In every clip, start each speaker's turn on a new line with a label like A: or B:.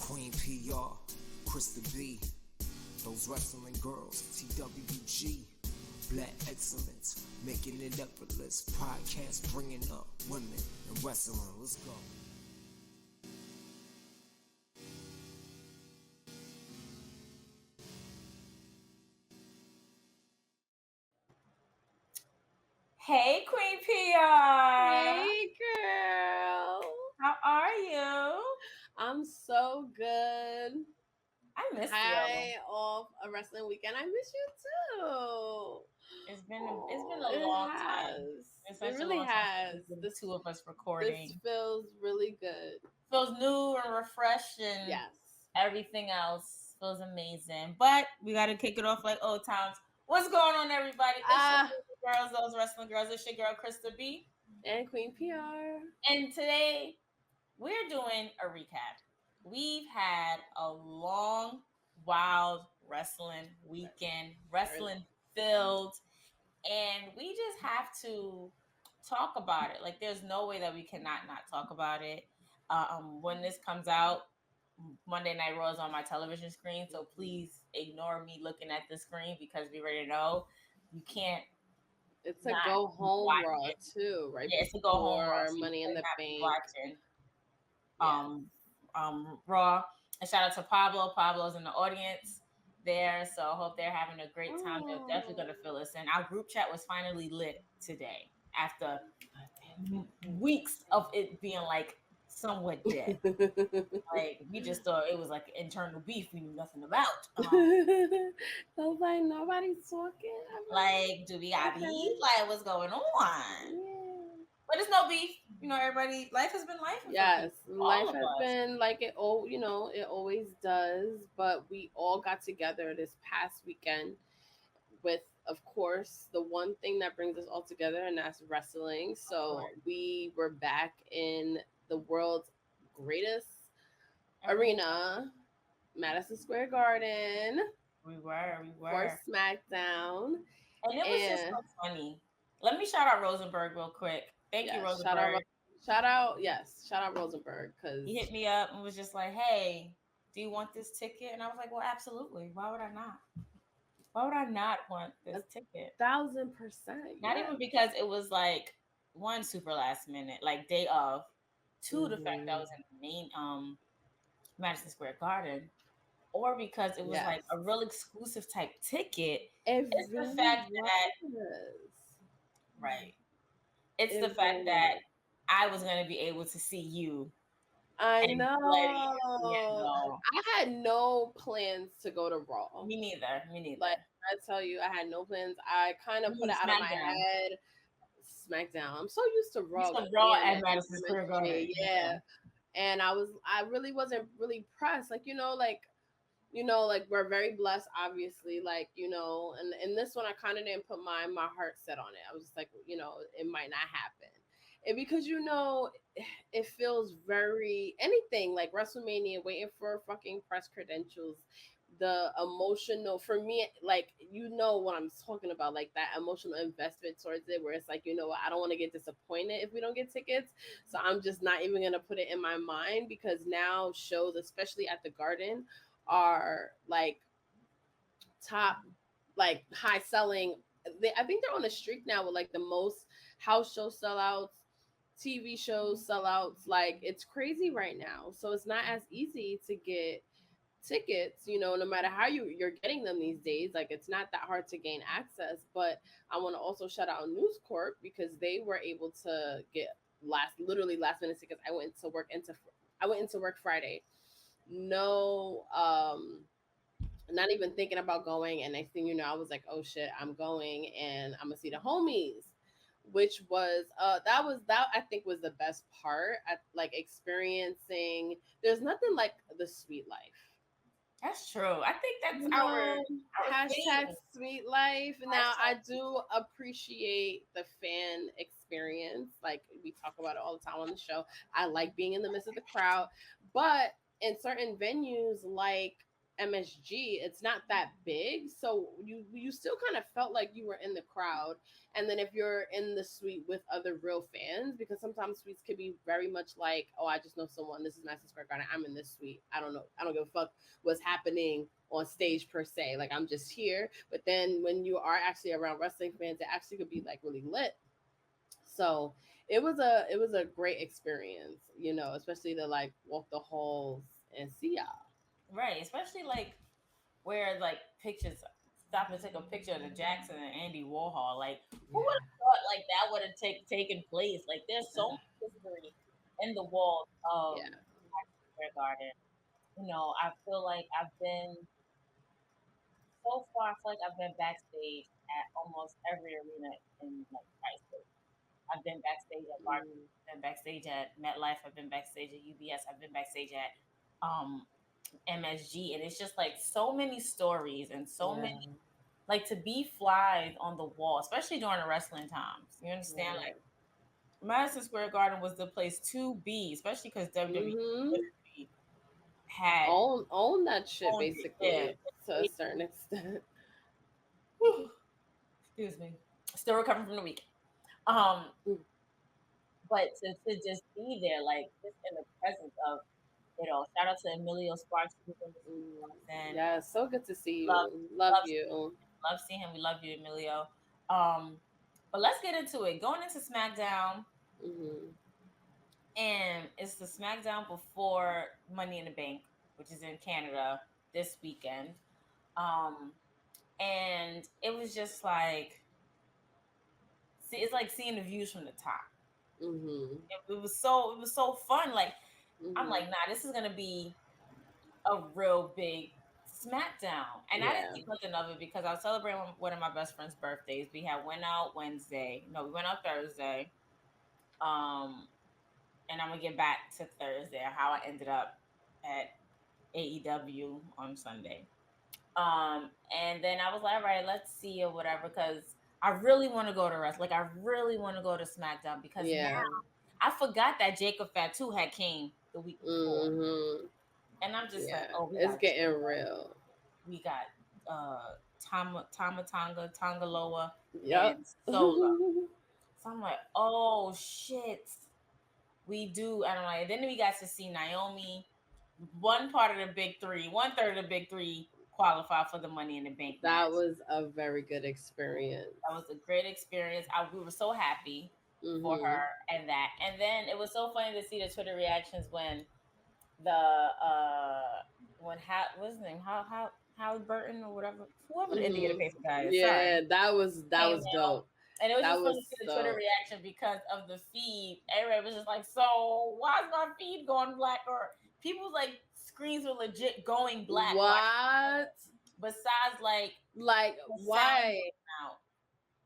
A: Queen P.R, Krista B, those wrestling girls, TWG, Black Excellence, making it effortless. Podcast bringing up women in wrestling. Let's go.
B: Hey, Queen P.R.
C: Hey, girl.
B: How are you?
C: I'm so good.
B: I missed
C: High off a wrestling weekend. I miss you too.
B: It's been a long time. It's
C: It really has.
B: The two of us recording.
C: This feels really good.
B: Feels new and refreshed, and
C: yes,
B: everything else feels amazing. But we got to kick it off like old times. What's going on, everybody? It's your girls, those wrestling girls. It's your girl Krista B
C: and Queen P.R.
B: And today we're doing a recap. We've had a long, wild wrestling weekend, wrestling filled, and we just have to talk about it. Like, there's no way that we cannot not talk about it. When this comes out, Monday Night Raw is on my television screen, so please ignore me looking at the screen because we already know you can't.
C: It's a go home Raw too, right?
B: Yeah, it's a go home Raw.
C: Money in the Bank.
B: Watching. Raw. And shout out to Pablo. Pablo's in the audience there, so I hope they're having a great time. They're definitely going to fill us in. Our group chat was finally lit today after weeks of it being like somewhat dead. Like, we just thought it was like internal beef we knew nothing about.
C: I was like, nobody's talking.
B: Like, do we got beef? Like, what's going on?
C: Yeah.
B: But it's no beef. You know, everybody, life has been life.
C: Yes, life has been like it always does. But we all got together this past weekend with, of course, the one thing that brings us all together, and that's wrestling. So we were back in the world's greatest arena, Madison Square Garden.
B: We were.
C: For Smackdown.
B: And it was just so funny. Let me shout out Rosenberg real quick. Thank you, Rosenberg.
C: Shout out Rosenberg, because
B: he hit me up and was just like, hey, do you want this ticket? And I was like, well, absolutely. Why would I not? Why would I not want this ticket?
C: 1,000%.
B: Not even because it was like, one, super last minute, like day of. Two, the fact that I was in the main Madison Square Garden. Or because it was like a real exclusive type ticket. It's the fact that It's the fact that I was going to be able to see you.
C: I know. I had no plans to go to Raw.
B: Me neither.
C: Like, I tell you, I had no plans. I kind of put it out of my head. Smackdown. I'm so used to Raw.
B: And Madison Square Garden.
C: Yeah. And I really wasn't really pressed. Like, we're very blessed, obviously, and in this one, I kind of didn't put my heart set on it. I was just like, it might not happen. And because, it feels very anything like WrestleMania, waiting for fucking press credentials, the emotional, for me, like, what I'm talking about, like that emotional investment towards it, where it's like, I don't want to get disappointed if we don't get tickets. So I'm just not even going to put it in my mind, because now shows, especially at the Garden, are like top, like high selling. I think they're on a streak now with like the most house show sellouts, TV shows sellouts. Like, it's crazy right now. So it's not as easy to get tickets, no matter how you're getting them these days. Like, it's not that hard to gain access. But I want to also shout out News Corp, because they were able to get literally last minute tickets. I went into work Friday. No, not even thinking about going, and next thing you know, I was like, oh shit, I'm going, and I'm gonna see the homies, which was that I think was the best part. At like experiencing, there's nothing like the sweet life.
B: That's true. I think that's our
C: hashtag thing. Sweet life. Now, I do appreciate the fan experience. Like, we talk about it all the time on the show. I like being in the midst of the crowd, but in certain venues, like MSG, it's not that big, so you still kind of felt like you were in the crowd. And then if you're in the suite with other real fans, because sometimes suites could be very much like, oh, I just know someone. This is Madison Square Garden. I'm in this suite. I don't know. I don't give a fuck what's happening on stage per se. Like I'm just here. But then when you are actually around wrestling fans, it actually could be like really lit. So it was a great experience, especially to like walk the halls and see y'all.
B: Right, especially like where like pictures stop and take a picture of the Jackson and Andy Warhol. Like, who would have thought like that would have taken place? Like, there's so much history in the walls of
C: Yeah.
B: Madison Square Garden. I feel like I've been so far. I feel like I've been backstage at almost every arena in like high school. I've been backstage at Barclays.
C: Mm,
B: I've been backstage at MetLife. I've been backstage at UBS. I've been backstage at um MSG, and it's just like so many stories and so
C: yeah.
B: many like to be flies on the wall, especially during the wrestling times. You understand? Like
C: Right.
B: Madison Square Garden was the place to be, especially because
C: Mm-hmm.
B: WWE had
C: Own that shit
B: owned it. Yeah.
C: basically to a certain extent.
B: Whew, excuse me. Still recovering from the week. Um, but to just be there, like just in the presence of it all. Shout out to Emilio Sparks who was in the suite with us, and
C: Yeah, so good to see
B: love
C: you. Love
B: love
C: you.
B: love seeing him. We love you, Emilio. Um, but let's get into it. Going into SmackDown,
C: Hmm.
B: and it's the SmackDown before Money in the Bank, which is in Canada this weekend. Um, and it was just like, see, it's like seeing the views from the top.
C: Hmm.
B: It was so fun. Like I'm
C: Hmm.
B: like, nah, this is gonna be a real big SmackDown. And I didn't
C: Yeah.
B: think nothing of it because I was celebrating one of my best friend's birthdays. We had went out Wednesday. No, we went out Thursday. Um, and I'm gonna get back to Thursday how I ended up at AEW on Sunday. And then I was like, all right, let's see or whatever, because I really want to go to wrestling. Like I really want to go to SmackDown because now
C: Yeah.
B: I forgot that Jacob Fatu had came the week before.
C: Hmm.
B: And I'm just like,
C: Yeah.
B: oh, we
C: It's
B: got
C: getting real.
B: Tama Tangaloa
C: Yep.
B: and Solo. So I'm like, oh shit, we do. I don't know. And then we got to see Naomi. One part of the big three, one third of the big three qualify for the Money in the Bank
C: That
B: match.
C: was a very good experience.
B: That was a great experience. We were so happy for
C: Hmm.
B: her and that. And then it was so funny to see the Twitter reactions when the what's his name? Howard Burton or whatever, whoever the Indiana
C: Hmm.
B: Pacer guy is. Sorry,
C: Yeah, that
B: came
C: was
B: out,
C: dope.
B: and it was
C: That
B: just
C: was
B: funny to see the Twitter
C: so.
B: reaction because of the feed. Everybody was just like, "So why is my feed going black?" Or people's like screens were legit going black. Why?
C: What?
B: Besides, like
C: Like
B: the sound
C: why?
B: going out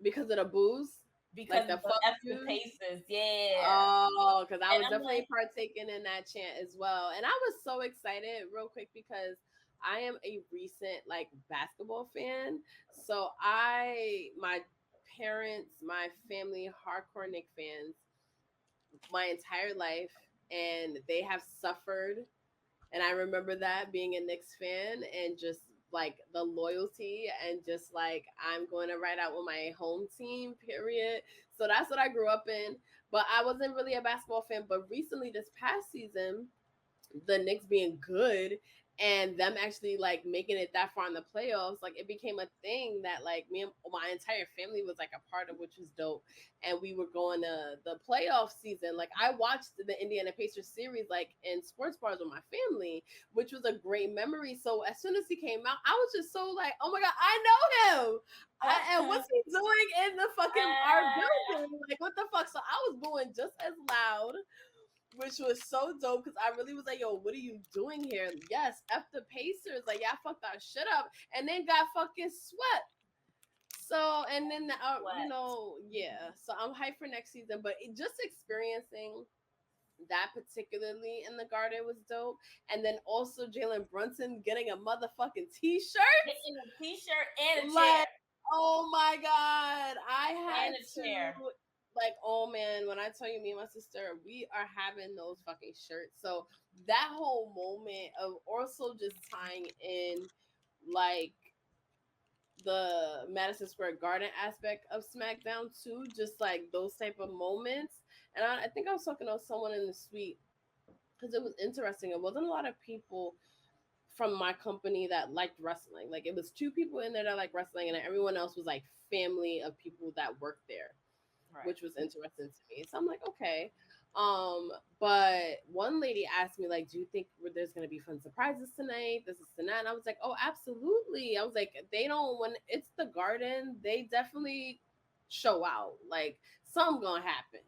C: Because of the booze?
B: because
C: Like
B: of
C: the
B: the
C: fuck
B: F the
C: yous?
B: Pacers. Yeah,
C: Oh, because I
B: and
C: was
B: I'm like,
C: definitely partaking in that chant as well. And I was so excited, real quick, because I am a recent like basketball fan. So my parents, my family, hardcore Nick fans, my entire life, and they have suffered. And I remember that being a Knicks fan and just like the loyalty and just like I'm going to ride out with my home team, period. So that's what I grew up in. But I wasn't really a basketball fan. But recently, this past season, the Knicks being good and them actually like making it that far in the playoffs, like it became a thing that like me and my entire family was like a part of, which was dope. And we were going to the playoff season. Like I watched the Indiana Pacers series like in sports bars with my family, which was a great memory. So as soon as he came out, I was just so like, oh my god, I know him. And what's he doing in the fucking our building? Like what the fuck? So I was going just as loud, which was so dope because I really was like, yo, what are you doing here? Yes, F the Pacers. Like, y'all fucked that shit up and then got fucking swept. So, and then, yeah. So I'm hyped for next season, but just experiencing that particularly in the garden was dope. And then also Jalen Brunson getting a motherfucking t-shirt.
B: getting a t-shirt and a chair
C: Like, oh my God. I
B: and
C: had
B: a
C: to
B: chair.
C: like, oh man, when I tell you, me and my sister, we are having those fucking shirts. So that whole moment of also just tying in like the Madison Square Garden aspect of SmackDown too, just like those type of moments. And I think I was talking to someone in the suite because it was interesting. It wasn't a lot of people from my company that liked wrestling. Like it was two people in there that liked wrestling, and everyone else was like family of people that worked there,
B: Right.
C: which was interesting to me. So I'm like, okay. But one lady asked me, like, do you think there's gonna be fun surprises tonight? This is tonight. And I was like, oh, absolutely. I was like, they don't when it's the garden, they definitely show out. Like something gonna happen.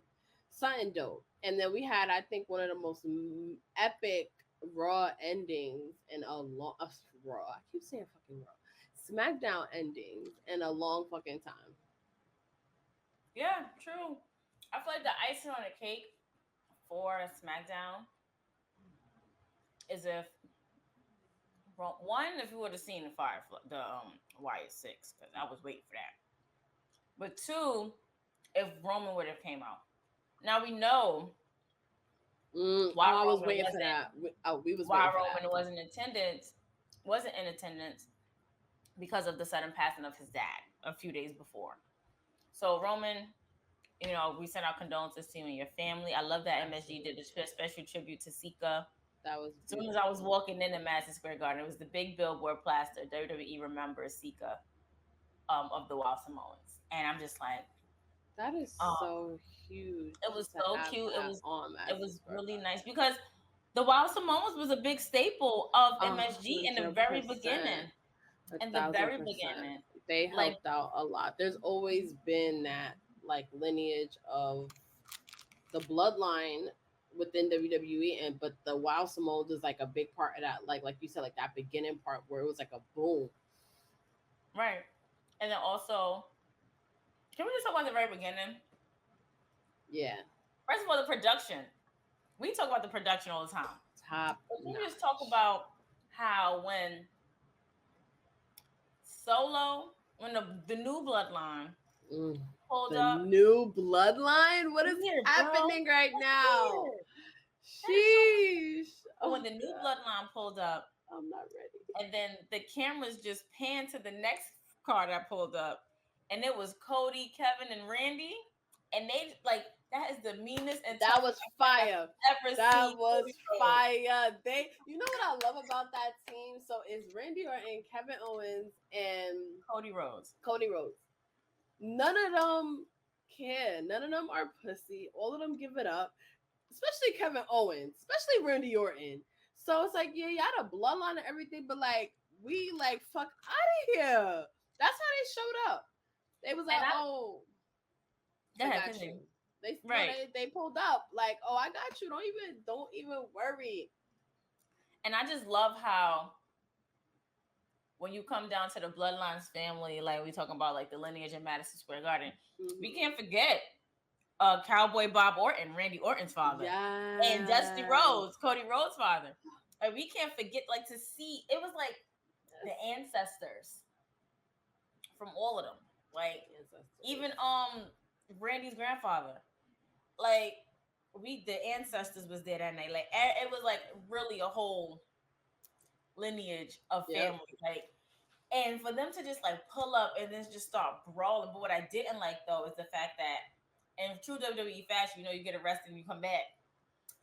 C: Something dope. And then we had, I think, one of the most epic Raw endings in a long Raw. I keep saying fucking Raw. SmackDown endings in a long fucking time.
B: Yeah, true. I feel like the icing on the cake for SmackDown is if one, if you would have seen the Wyatt 6, because I was waiting for that. But two, if Roman would have came out. Now we know why
C: I was
B: Roman
C: waiting for
B: wasn't
C: that. We was
B: why
C: waiting for
B: Roman
C: that.
B: wasn't in attendance because of the sudden passing of his dad a few days before. So Roman, we send our condolences to you and your family. I love that MSG did a special tribute to Sika.
C: That was
B: As soon as I was walking in the Madison Square Garden, it was the big billboard plaster. WWE remembers Sika of the Wild Samoans, and I'm just like,
C: that is
B: um,
C: so huge.
B: it was
C: To
B: so
C: have
B: cute.
C: that on
B: It
C: Madison
B: was
C: Square
B: really
C: Garden.
B: nice because the Wild Samoans was a big staple of MSG in the very
C: 100%.
B: beginning.
C: A
B: In the
C: thousand
B: very
C: percent.
B: beginning,
C: They
B: like,
C: helped out a lot. There's always been that like lineage of the bloodline within WWE, and but the Wild Samoans is like a big part of that. Like you said, like that beginning part where it was like a boom.
B: right, and then also, can we just talk about the very beginning?
C: Yeah,
B: First of all, the production. We talk about the production all the time.
C: top
B: But can we just talk
C: notch.
B: about how when the new bloodline
C: Mm.
B: pulled
C: The
B: up,
C: new bloodline? What is
B: weird, bro.
C: happening right
B: That's
C: now?
B: weird. That is so weird.
C: Sheesh.
B: But
C: Oh
B: when the new
C: god,
B: bloodline pulled up,
C: I'm not ready.
B: and then the cameras just panned to the next car that pulled up, and it was Cody, Kevin, and Randy, and they like that is the meanest and
C: That
B: toughest
C: was
B: I've
C: fire.
B: ever
C: That
B: seen
C: was
B: Cody Rhodes.
C: fire. You know what I love about that team? So it's Randy Orton, Kevin Owens, and
B: Cody Rhodes.
C: Cody Rhodes. None of them care. None of them are pussy. All of them give it up. Especially Kevin Owens. Especially Randy Orton. So it's like, yeah, you had a bloodline and everything, but like, we like fuck out of here. That's how they showed up. They was like,
B: And
C: oh,
B: go
C: I
B: ahead,
C: got you.
B: continue.
C: They no,
B: Right.
C: they pulled up like, oh, I got you. Don't even worry.
B: And I just love how when you come down to the Bloodlines family, like we talking about like the lineage in Madison Square Garden, we can't forget Cowboy Bob Orton, Randy Orton's father, and Dusty
C: Yeah.
B: Rhodes, Cody Rhodes' father. Like we can't forget, like to see it was like the ancestors from all of them. Like even Randy's grandfather. Like the ancestors was there that night. Like it was like really a whole lineage of family.
C: Yep.
B: Like and for them to just like pull up and then just start brawling. But what I didn't like though is the fact that in true WWE fashion, you get arrested and you come back.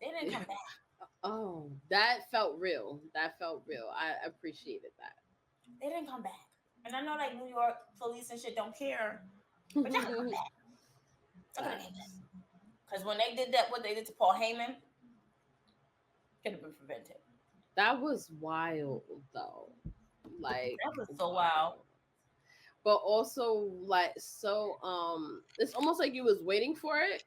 B: They didn't come back.
C: Oh, that felt real. That felt real. I appreciated that.
B: They didn't come back. And I know like New York police and shit don't care, but y'all come back. Y'all could have came back. Because when they did that, what they did to Paul Heyman could have been prevented.
C: That was wild though. Like
B: That was so wild.
C: But also like so it's almost like you was waiting for it.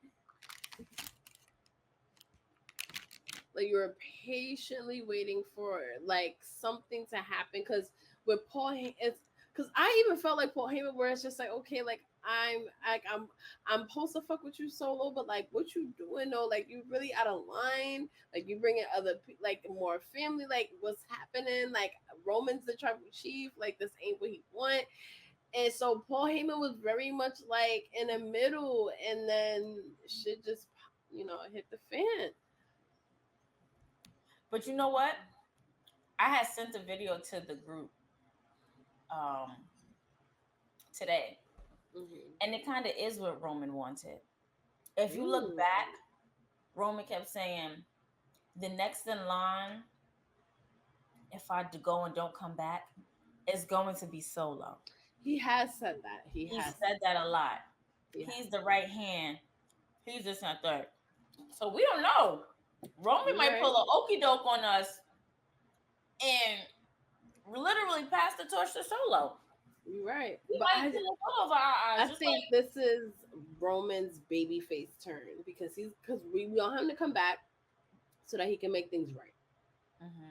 C: Like you were patiently waiting for like something to happen because with Paul it's because I even felt like Paul Heyman where it's just like okay like I'm supposed to fuck with you solo but like what you doing though like you really out of line like you bringing other like more family like what's happening like Roman's the tribal chief like this ain't what he want And so Paul Heyman was very much like in the middle, and then shit just, hit the fan.
B: But you know what? I had sent a video to the group um today, and it kind of is what Roman wanted. If you look back, Roman kept saying, the next in line, if I go and don't come back, is going to be Solo.
C: He has said that.
B: He said that a lot. He's the right hand. He's this and third. So we don't know. Roman might pull an okie doke on us and literally pass the torch to Solo.
C: You're right.
B: He might pull it over our eyes.
C: I think this is Roman's babyface turn because we want him to come back so that he can make things right.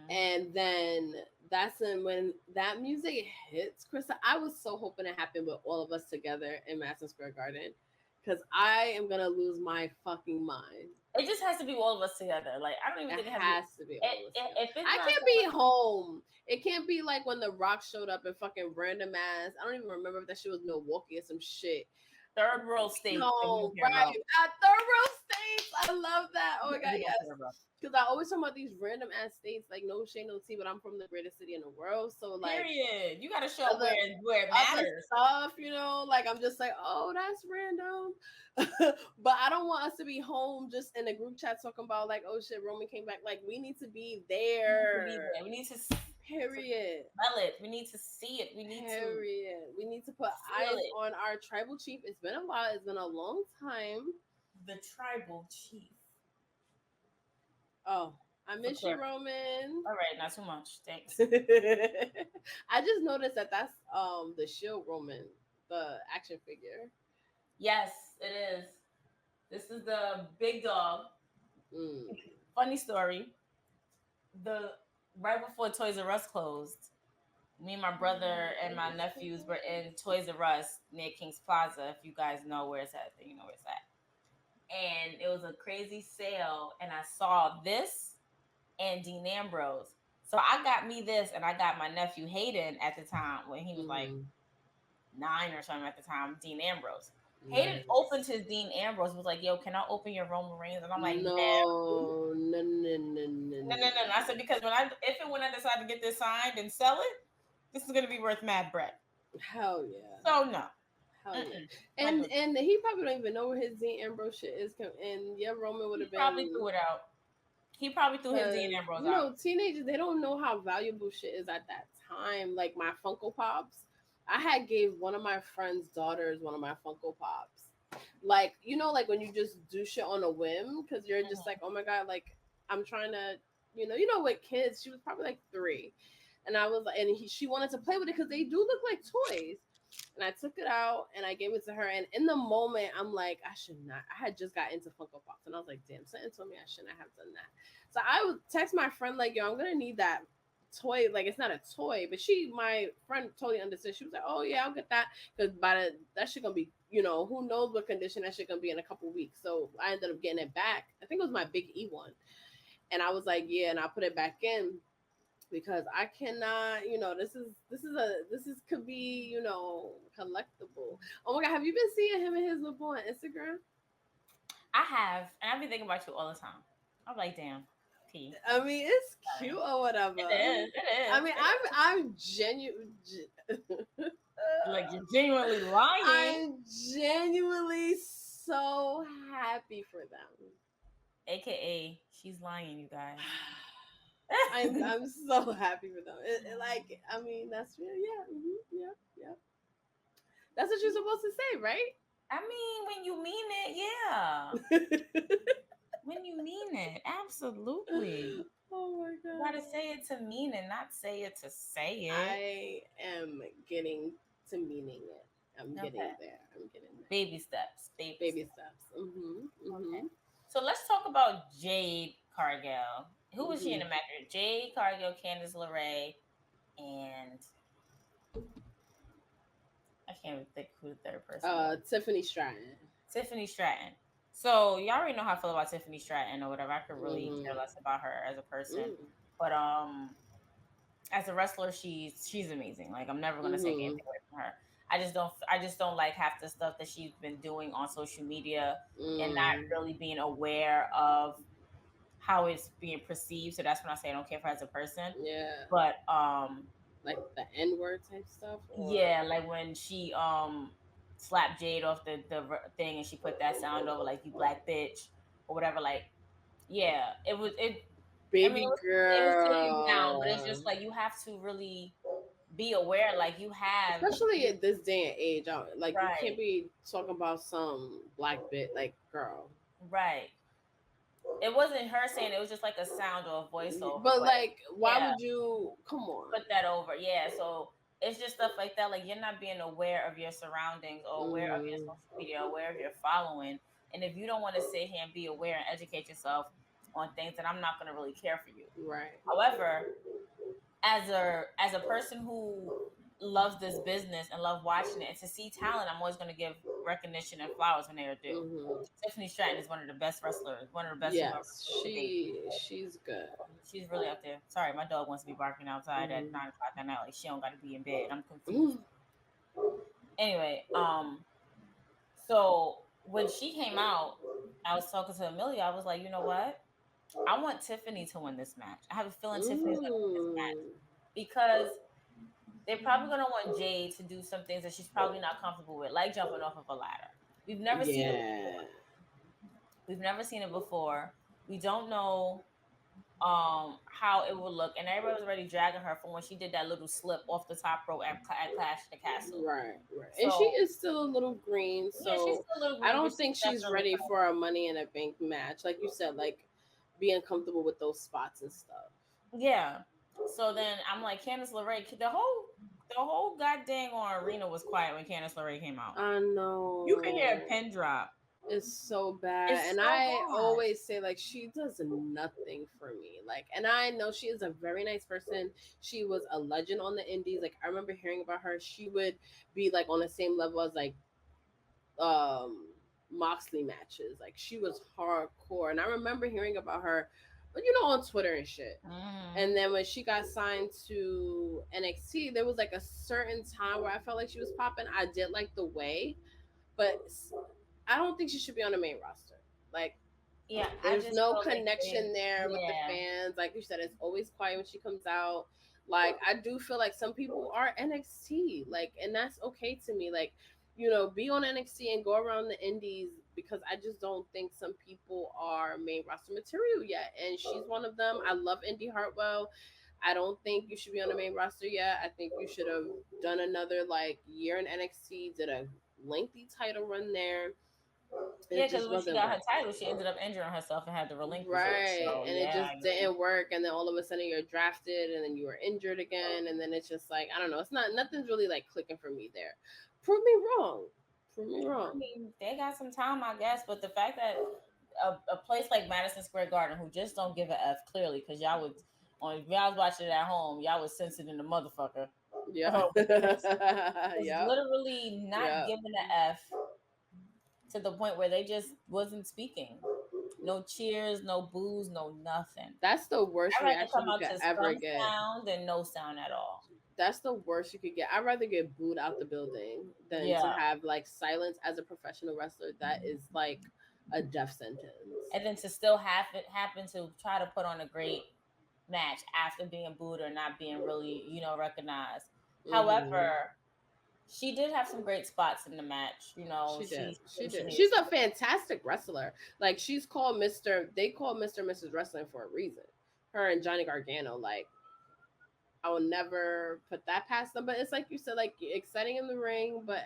C: And then that's when that music hits, Krista. I was so hoping it happened with all of us together in Madison Square Garden because I am gonna lose my fucking mind.
B: It just has to be all of us together. Like I don't even think it has to be all of us together.
C: I can't be home. It can't be like when The Rock showed up in fucking random ass. I don't even remember if that shit was Milwaukee or some shit.
B: Third world states.
C: No, right. At third world states. I love that. Oh my god, yes. Because I always talk about these random ass states, like no shade, no tea, but I'm from the greatest city in the world. So like,
B: period. You gotta show where it matters.
C: Stuff, like I'm just like, oh, that's random. But I don't want us to be home just in a group chat talking about like, oh shit, Roman came back. Like we need to be there.
B: We need to.
C: Period.
B: Smell it. We need to see it. We need to.
C: We need to put eyes on our tribal chief. It's been a while. It's been a long time.
B: The tribal chief.
C: Oh, I miss you, Roman.
B: All right, not too much. Thanks.
C: I just noticed that that's the Shield Roman, the action figure.
B: Yes, it is. This is the big dog. Funny story. Right before Toys R Us closed, me and my brother and my nephews were in Toys R Us near King's Plaza. If you guys know where it's at, then you know where it's at. And it was a crazy sale, and I saw this and Dean Ambrose. So I got me this, and I got my nephew Hayden at the time when he was like 9 or something at the time. Dean Ambrose. Hayden opened his Dean Ambrose, was like, yo, can I open your Roman Reigns? And I'm like, no. I said, because when I decide to get this signed and sell it, this is going to be worth mad bread.
C: Hell yeah.
B: So no.
C: Hell yeah. And he probably don't even know where his Dean Ambrose shit is. And Roman would have been.
B: Probably threw it out. He probably threw his Dean Ambrose out.
C: You know, teenagers, they don't know how valuable shit is at that time. Like my Funko Pops. I had gave one of my friend's daughters one of my Funko Pops. Like, like when you just do shit on a whim because you're just like, oh my God, like I'm trying to, with kids, she was probably like 3. And I was like, and she wanted to play with it because they do look like toys. And I took it out and I gave it to her. And in the moment, I'm like, I should not. I had just got into Funko Pops. And I was like, damn, something told me I shouldn't have done that. So I would text my friend like, yo, I'm going to need that toy. Like, it's not a toy. But my friend totally understood. She was like, oh, yeah, I'll get that. Because that shit going to be, who knows what condition that shit going to be in a couple weeks. So I ended up getting it back. I think it was my Big E one. And I was like, yeah, and I put it back in. Because I cannot, this could be, collectible. Oh my God, have you been seeing him and his little boy on Instagram?
B: I have, and I've been thinking about you all the time. I'm like, damn, P.
C: I mean, it's cute or whatever.
B: It is.
C: I mean, I'm genuine.
B: Like you're genuinely lying.
C: I'm genuinely so happy for them.
B: AKA, she's lying, you guys.
C: I'm so happy for them. That's real. Yeah. That's what you're supposed to say, right?
B: I mean, when you mean it, yeah. When you mean it, absolutely.
C: Oh my God.
B: You gotta say it to mean it, not say it to say it.
C: I am getting to meaning it. I'm getting there.
B: Baby steps.
C: Baby steps. Mm-hmm.
B: Okay. So let's talk about Jade Cargill. Who was she in the match? Jade Cargill, Candice LeRae, and I can't even think who the third person was.
C: Tiffany Stratton.
B: Tiffany Stratton. So y'all already know how I feel about Tiffany Stratton or whatever. I could really care less about her as a person. But as a wrestler, she's amazing. Like I'm never gonna take anything away from her. I just don't like half the stuff that she's been doing on social media and not
C: Mm,
B: really being aware of how it's being perceived. So that's when I say I don't care for her as a person.
C: yeah,
B: But
C: like the N word type stuff, or
B: yeah, like when she slapped Jade off the thing and she put that sound over like you black bitch or whatever. Like yeah, it. I mean,
C: baby
B: it was sitting down, but it's
C: girl.
B: just like you have to really be aware. Like you have
C: Especially at this day and age, like you can't
B: right,
C: be talking about some black bit, like girl.
B: right. It wasn't her saying it was just like a sound or a voiceover,
C: But
B: but
C: like, why
B: yeah,
C: would you? Come on.
B: put that over. Yeah, so it's just stuff like that. Like you're not being aware of your surroundings or aware of your
C: Mm,
B: social media, aware of your following. And if you don't want to sit here and be aware and educate yourself on things, then I'm not going to really care for you.
C: right.
B: However, as a person who loves this business and love watching it, and to see talent, I'm always going to give recognition and flowers when they are due.
C: Hmm.
B: Tiffany Stratton is one of the best wrestlers, one of the best female
C: Yes,
B: wrestlers to date.
C: she's good.
B: She's really up there. Sorry, my dog wants to be barking outside at
C: Hmm.
B: 9 o'clock at night. Like she don't got to be in bed. I'm confused.
C: Hmm.
B: Anyway, so when she came out, I was talking to Amelia. I was like, you know what? I want Tiffany to win this match. I have a feeling Tiffany's gonna win this match
C: Mm.
B: because they're probably gonna want Jade to do some things that she's probably not comfortable with, like jumping off of a ladder. We've never seen it before.
C: Yeah.
B: We've never seen it before. We don't know how it will look, and everybody was already dragging her from when she did that little slip off the top rope at Clash of the Castle.
C: Right, right. And she
B: So
C: is still a little green,
B: yeah, she's
C: so
B: still a little
C: I
B: green, but
C: don't
B: she's
C: think she's
B: definitely
C: ready
B: coming.
C: for a Money in a Bank match. Like you said, like being comfortable with those spots and stuff.
B: Yeah. So then I'm like, Candice LeRae, the whole goddamn arena was quiet when Candice LeRae came out.
C: I
B: You could hear a
C: know.
B: pin drop.
C: It's so bad.
B: It's
C: And
B: so
C: I
B: bad.
C: always say, like, she does nothing for me. Like, and I know she is a very nice person. She was a legend on the indies. Like, I remember hearing about her. She would be like on the same level as like um Moxley matches. Like, she was hardcore. And I remember hearing about her, but on Twitter and shit.
B: Mm.
C: And then when she got signed to NXT, there was like a certain time where I felt like she was popping. I did like the way, but I don't think she should be on the main roster. Like,
B: Yeah, I
C: there's
B: just
C: no
B: feel like
C: connection there with the
B: yeah.
C: fans. Like you said, it's always quiet when she comes out. Like, I do feel like some people are NXT, like, and that's okay to me. Like, be on NXT and go around the indies, because I just don't think some people are main roster material yet. And she's one of them. I love Indy Hartwell. I don't think you should be on the main roster yet. I think you should have done another like year in NXT, did a lengthy title run there.
B: Yeah,
C: It
B: because
C: just
B: when she
C: wasn't
B: got her
C: working.
B: title, she ended up injuring herself and had to relinquish it.
C: Right.
B: So
C: And it
B: yeah,
C: just
B: I agree.
C: didn't work. And then all of a sudden you're drafted and then you were injured again. And then it's just like, I don't know. It's nothing's really like clicking for me there. Prove me wrong. Prove me
B: I
C: wrong.
B: mean, they got some time, I guess, but the fact that a place like Madison Square Garden, who just don't give a f, clearly, because y'all would, if y'all was watching it at home, y'all was censored in the motherfucker.
C: Yeah.
B: Was
C: Yep.
B: literally not
C: Yep.
B: giving a f to the point where they just wasn't speaking. No cheers, no boos, no nothing.
C: That's the worst
B: I'd rather
C: reaction
B: come
C: you
B: out
C: could
B: to
C: ever
B: some
C: get.
B: sound than no sound at all.
C: That's the worst you could get. I'd rather get booed out the building than to
B: Yeah.
C: have like silence as a professional wrestler. That is like a death sentence.
B: And then to still happen to try to put on a great match after being booed or not being really, recognized.
C: Hmm.
B: However, she did have some great spots in the match.
C: She did.
B: She
C: She
B: she
C: did.
B: needed
C: She's a
B: to.
C: fantastic wrestler. Like, she's called Mr. They call Mr. and Mrs. Wrestling for a reason. Her and Johnny Gargano. Like, I will never put that past them. But it's like you said, like, exciting in the ring, but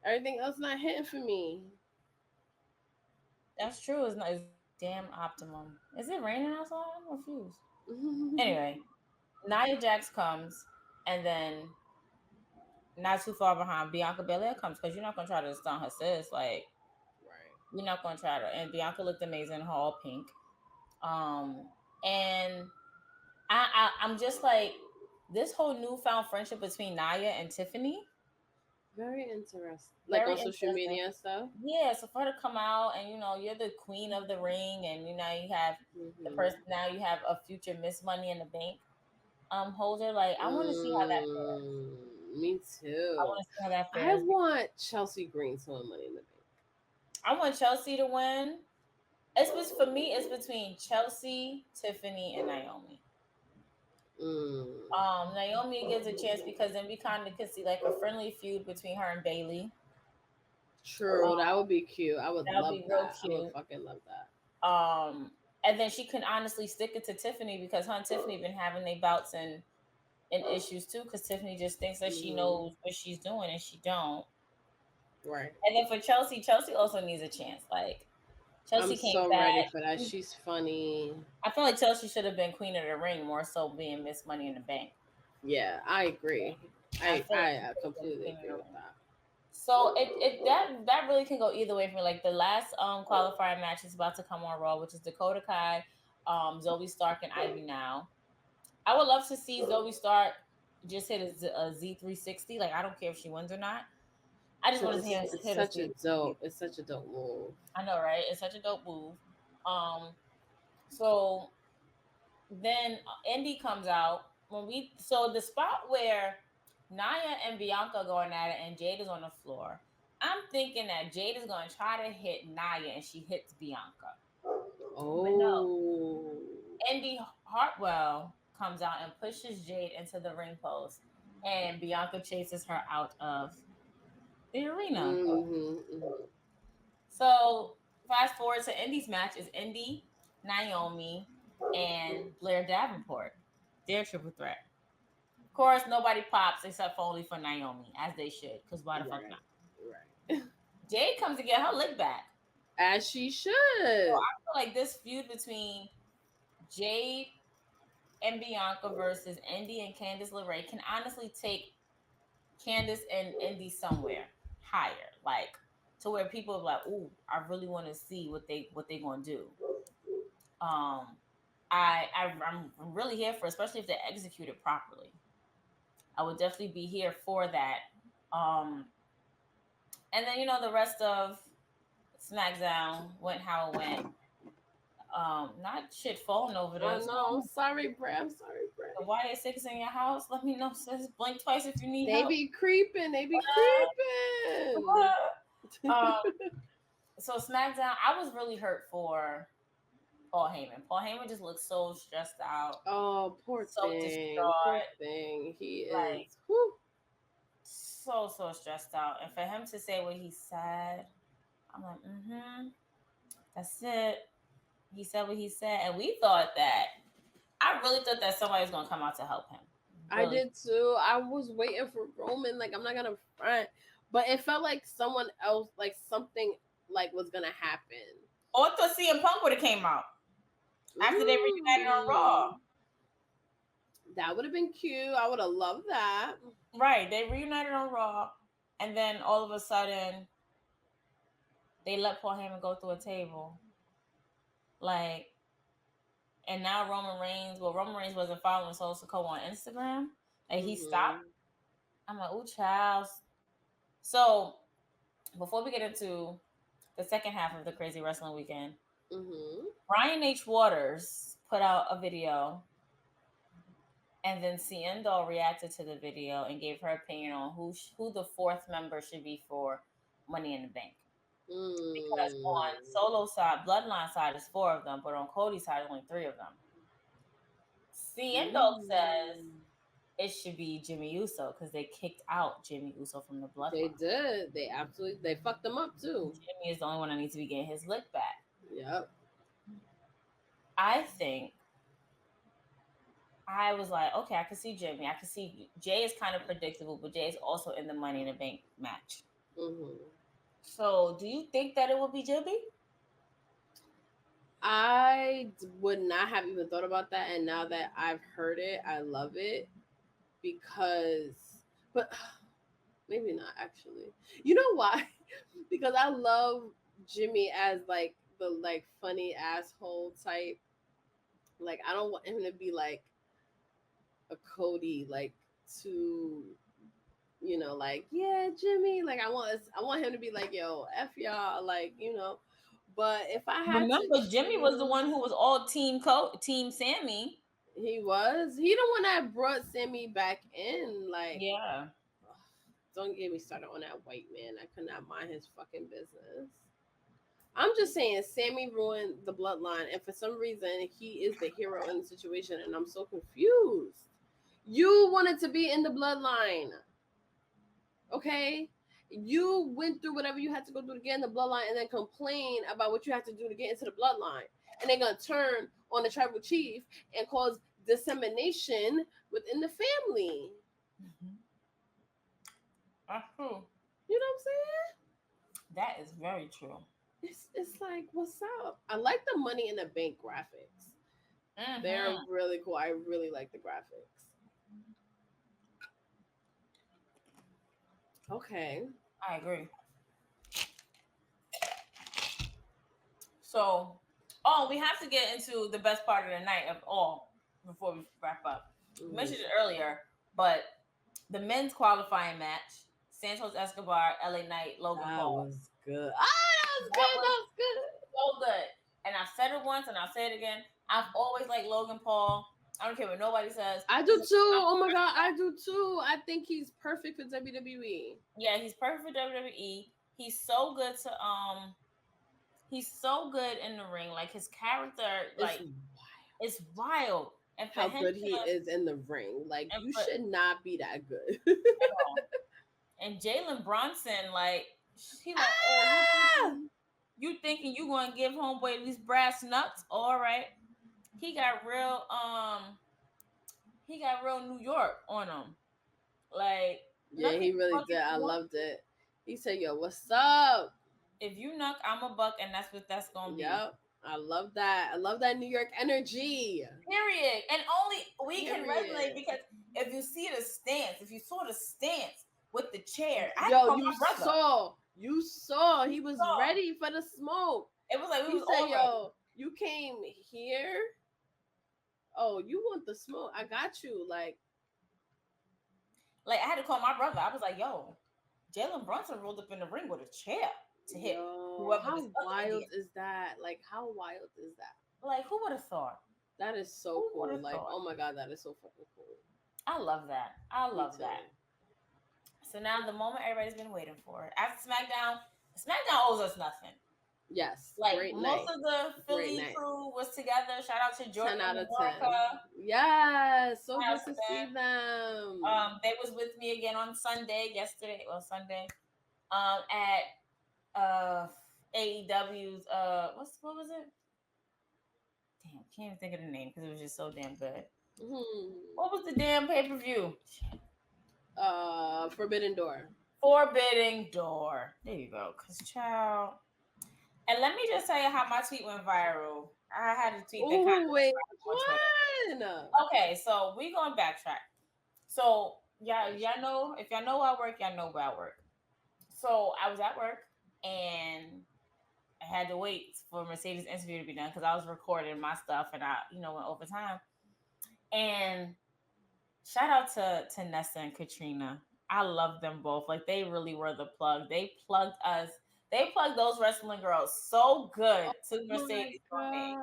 C: everything else not hitting for me.
B: That's true. It's damn optimum. Is it raining outside? I'm confused. Anyway, Nia Jax comes, and then not too far behind, Bianca Belair comes because you're not gonna try to stun her sis. Like
C: Right.
B: you're not gonna try to. And Bianca looked amazing, in her all pink. Um, and I'm just like this whole newfound friendship between Nia and Tiffany.
C: Very interesting. Like
B: Very
C: on social
B: interesting.
C: media and stuff.
B: Yeah, so for her to come out and you're the queen of the ring, and you have the
C: Hmm.
B: person now you have a future Miss Money in the Bank holder. Like I want to see how that goes.
C: Me
B: I
C: too.
B: want to see how that
C: I
B: fares.
C: want Chelsea Green to win Money in the Bank.
B: I want Chelsea to win. For me. It's between Chelsea, Tiffany, and Naomi.
C: Mm,
B: Naomi gives a chance because then we kind of could see like a friendly feud between her and Bailey.
C: true, that would be cute. I would
B: That would
C: love
B: be real
C: that. I would
B: cute.
C: fucking love that.
B: And then she can honestly stick it to Tiffany because her and Tiffany been having their bouts and issues too. Because Tiffany just thinks that she
C: Hmm.
B: knows what she's doing and she don't.
C: Right.
B: And then for Chelsea, Chelsea also needs a chance. Like
C: I'm
B: Chelsea came
C: so
B: back.
C: ready for that. She's funny.
B: I feel like Chelsea should have been Queen of the Ring more so being Miss Money in the Bank.
C: Yeah, I agree.
B: I feel like she
C: I
B: should have been
C: completely
B: Queen of
C: agree
B: the
C: with
B: Ring.
C: that.
B: So it that really can go either way for me. Like the last qualifier match is about to come on Raw, which is Dakota Kai, Zoe Stark, and Ivy Now. I would love to see Zoe Stark just hit a Z360. Like I don't care if she wins or not. I just
C: Because
B: want to see her
C: it's
B: hit a
C: such a
B: Z360.
C: dope, it's such a dope move.
B: I know, right? It's such a dope move. Um, so then Indy comes out so the spot where Naya and Bianca going at it and Jade is on the floor. I'm thinking that Jade is going to try to hit Naya and she hits Bianca. But no,
C: Oh.
B: Indy Hartwell comes out and pushes Jade into the ring post, and Bianca chases her out of the arena.
C: Mm-hmm.
B: So fast forward to Indy's match is Indy, Naomi, and Blair Davenport. Their triple threat. Of course, nobody pops except for only for Naomi, as they should, because why the fuck not?
C: Right.
B: Jade comes to get her lick back.
C: As she
B: So
C: should.
B: I feel like this feud between Jade and Bianca versus Indy and Candice LeRae can honestly take Candice and Indy somewhere higher, like to where people are like, "Ooh, I really want to see what they gonna do." Um, I'm really here for, especially if they execute it properly. I would definitely be here for that. Um, and then the rest of Smackdown went how it went. Not shit falling over there.
C: I know. I'm sorry, Bray. I'm sorry, Bray.
B: The YA6 in your house? Let me know, sis. Blink twice if you need
C: They
B: help.
C: be creeping. They be creeping.
B: So SmackDown, I was really hurt for Paul Heyman. Paul Heyman just looks so stressed out,
C: Oh, poor
B: so
C: thing. Poor
B: distraught,
C: thing. He
B: like
C: is. Whew.
B: so stressed out. And for him to say what he said, I'm like, that's it. He said what he said, and we thought that. I really thought that somebody was gonna come out to help him.
C: I did too. I was waiting for Roman. Like, I'm not gonna front, but it felt like someone else, like something, like was gonna happen.
B: Oh, I thought CM Punk would have came out after they reunited on Raw.
C: That would have been cute. I would have loved that.
B: Right, they reunited on Raw, and then all of a sudden, they let Paul Heyman go through a table. Like, and now Roman Reigns. Well, Roman Reigns wasn't following Solo Sikoa on Instagram, and he stopped. I'm like, ooh, child. So, before we get into the second half of the Crazy Wrestling Weekend, Brian H. Waters put out a video, and then Seindole reacted to the video and gave her opinion on who the fourth member should be for Money in the Bank. Because on Solo side, Bloodline side is 4 of them, but on Cody's side, only 3 of them. Seindole says it should be Jimmy Uso because they kicked out Jimmy Uso from the Bloodline.
C: They did. They fucked them up too.
B: Jimmy is the only one that needs to be getting his lick back.
C: Yep.
B: I think I was like, okay, I can see Jimmy. I can see Jay is kind of predictable, but Jay is also in the Money in the Bank match. So, do you think that it will be Jimmy?
C: I would not have even thought about that, and now that I've heard it, I love it but maybe not actually. You know why? Because I love Jimmy as like the funny asshole type. Like, I don't want him to be like a Cody, like too, like, yeah, Jimmy. Like, I want him to be like, yo, F y'all, like, But if I had
B: Jimmy was the one who was all team Sammy.
C: He was. He the one that brought Sammy back in. Like,
B: yeah.
C: Don't get me started on that white man. I could not mind his fucking business. I'm just saying, Sammy ruined the bloodline, and for some reason, he is the hero in the situation, and I'm so confused. You wanted to be in the bloodline, okay? You went through whatever you had to go through to get in the bloodline, and then complain about what you had to do to get into the bloodline, and they're gonna turn on the tribal chief and cause dissemination within the family.
B: That's true.
C: You know what I'm saying?
B: That is very true.
C: It's like, what's up? I like the Money in the Bank graphics. They're really cool. I really like the graphics. Okay.
B: I agree. So, we have to get into the best part of the night of all before we wrap up. We mentioned it earlier, but the men's qualifying match, Santos Escobar, LA Knight, Logan Paul.
C: That was good. That was good.
B: So good. And I've said it once and I'll say it again. I've always liked Logan Paul. I don't care what nobody says.
C: I do too. Oh my God, I do too. I think he's perfect for WWE.
B: Yeah, he's perfect for WWE. He's so good to he's so good in the ring. Like his character, like it's wild. And for
C: how
B: him
C: good he is in the ring. Like you should not be that good.
B: And Jalen Bronson, like he like, you thinking you gonna give homeboy these brass nuts? All right. He got real New York on him. Like
C: yeah, he really did. I loved it. He said, "Yo, what's up?
B: If you knock, I'm a buck," and that's what that's gonna be.
C: Yep. I love that. I love that New York energy.
B: Period. And only we can resonate because if you see the stance, if you saw the stance with the chair,
C: you saw he was ready for the smoke.
B: It was like
C: he said, "Yo, you came here. Oh, you want the smoke? I got you." Like
B: I had to call my brother. I was like, "Yo, Jalen Brunson rolled up in the ring with a chair to hit whoever."
C: How wild is that? Like, how wild is that?
B: Like, who would have thought?
C: That is so cool. Like, oh my God, that is so fucking cool.
B: I love that. I love that. So now the moment everybody's been waiting for. After SmackDown owes us nothing.
C: Yes.
B: Like most of the Philly crew was together. Shout out to Jordan
C: 10 out of 10.
B: America.
C: Yes, so good to see them.
B: They was with me again on Sunday, Sunday. At AEW's what was it? Damn, can't even think of the name because it was just so damn good. What was the damn pay-per-view?
C: Forbidden Door.
B: Forbidden Door. There you go. Cause child. And let me just tell you how my tweet went viral. I had a tweet that kind of
C: wait,
B: okay, so we gonna backtrack. So y'all know, if y'all know where I work, y'all know where I work. So I was at work and I had to wait for Mercedes' interview to be done because I was recording my stuff and I, went over time. And shout out to Nessa and Katrina. I love them both. Like they really were the plug. They plugged us. They plugged those wrestling girls so good to Mercedes for me.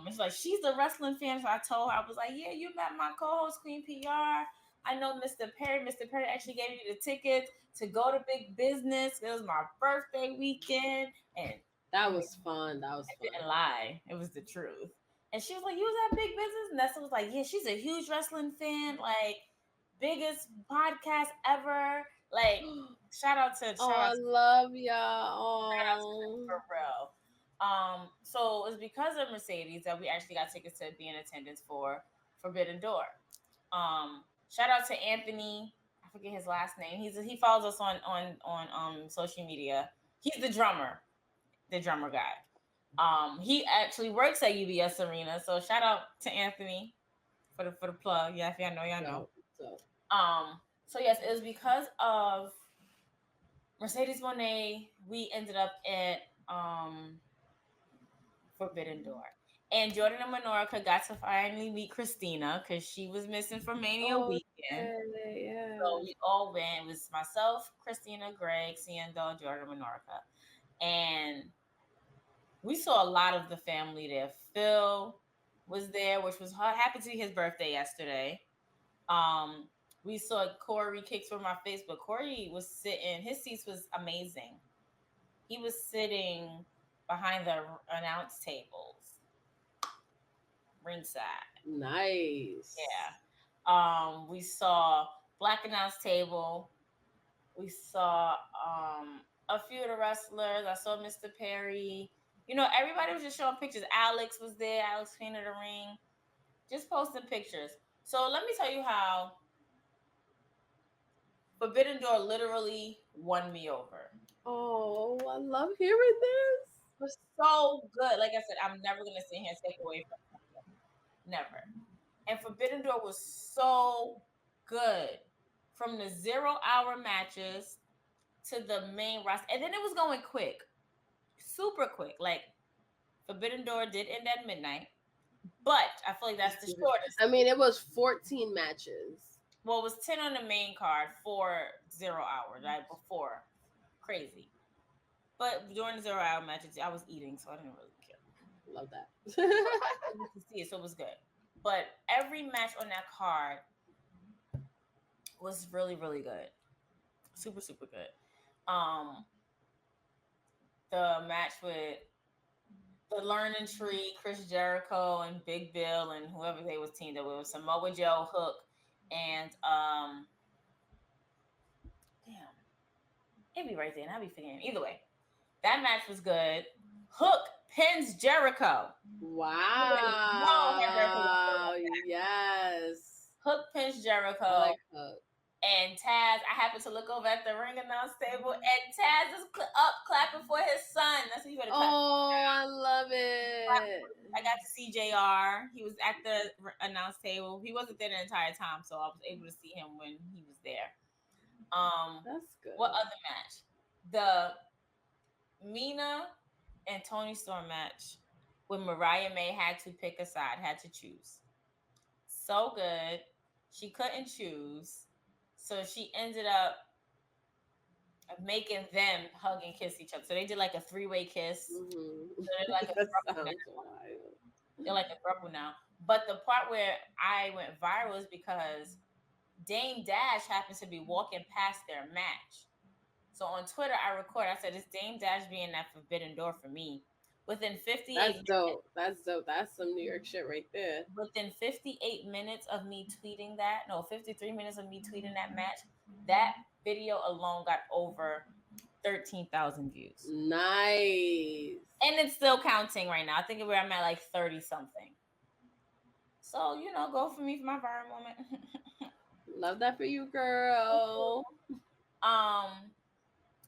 B: It's like she's a wrestling fan, so I told her, I was like, "Yeah, you met my co-host Queen P.R. I know Mr. Perry. Mr. Perry actually gave me the tickets to go to Big Business. It was my birthday weekend, and
C: that was fun. I
B: didn't lie. It was the truth." And she was like, "You was at Big Business?" And Nessa was like, "Yeah, she's a huge wrestling fan. Like biggest podcast ever." Like, shout out to
C: I love y'all.
B: Shout out to them for real. So it's because of Mercedes that we actually got tickets to be in attendance for Forbidden Door. Shout out to Anthony. I forget his last name. He follows us on social media. He's the drummer guy. He actually works at UBS Arena. So shout out to Anthony for the plug. Yeah, if y'all know. So yes, it was because of Mercedes Moné. We ended up at Forbidden Door. And Jordan and Menorca got to finally meet Christina because she was missing from Mania weekend.
C: Yeah.
B: So we all went. It was myself, Christina, Greg, Seindole, Jordan, Menorca. And we saw a lot of the family there. Phil was there, which was happy to see his birthday yesterday. We saw Corey kicks from my face, but Corey was sitting. His seats was amazing. He was sitting behind the announce tables, ringside.
C: Nice.
B: Yeah. We saw black announce table. We saw a few of the wrestlers. I saw Mr. Perry. You know, everybody was just showing pictures. Alex was there. Alex Queen of the Ring, just posting pictures. So let me tell you how Forbidden Door literally won me over.
C: Oh, I love hearing this.
B: It was so good. Like I said, I'm never gonna sit here and take away from it. Never. And Forbidden Door was so good. From the 0 hour matches to the main roster. And then it was going quick. Super quick. Like Forbidden Door did end at midnight. But I feel like that's the shortest.
C: I mean, it was 14 matches.
B: Well, it was 10 on the main card for 0 hours, right? Before. Crazy. But during the 0 hour matches, I was eating, so I didn't really care.
C: Love that.
B: To see it, so it was good. But every match on that card was really, really good. Super, super good. The match with the Learning Tree, Chris Jericho and Big Bill and whoever they was teamed up with, Samoa Joe, Hook, and damn, it'd be right there, and I'd be forgetting. Either way, that match was good. Hook pins Jericho.
C: Wow. Yes.
B: Hook pins Jericho.
C: I like Hook.
B: And Taz, I happened to look over at the ring announce table, and Taz is up clapping for his son. That's what you better clap.
C: Oh, I love it.
B: I got to see JR. He was at the announce table. He wasn't there the entire time, so I was able to see him when he was there.
C: That's good.
B: What other match? The Mina and Toni Storm match when Mariah May had to pick a side, had to choose. So good. She couldn't choose. So she ended up making them hug and kiss each other. So they did like a 3-way kiss.
C: Mm-hmm.
B: So they're like a throuple now. They're like a throuple now. But the part where I went viral is because Dame Dash happens to be walking past their match. So on Twitter, I said, it's Dame Dash being that Forbidden Door for me. Within 58
C: That's dope. That's dope. That's some New York shit right there.
B: Within 58 minutes of me tweeting that, 53 minutes of me tweeting that match, that video alone got over 13,000 views.
C: Nice.
B: And it's still counting right now. I think I'm at like 30 something. So, go for me for my viral moment.
C: Love that for you, girl.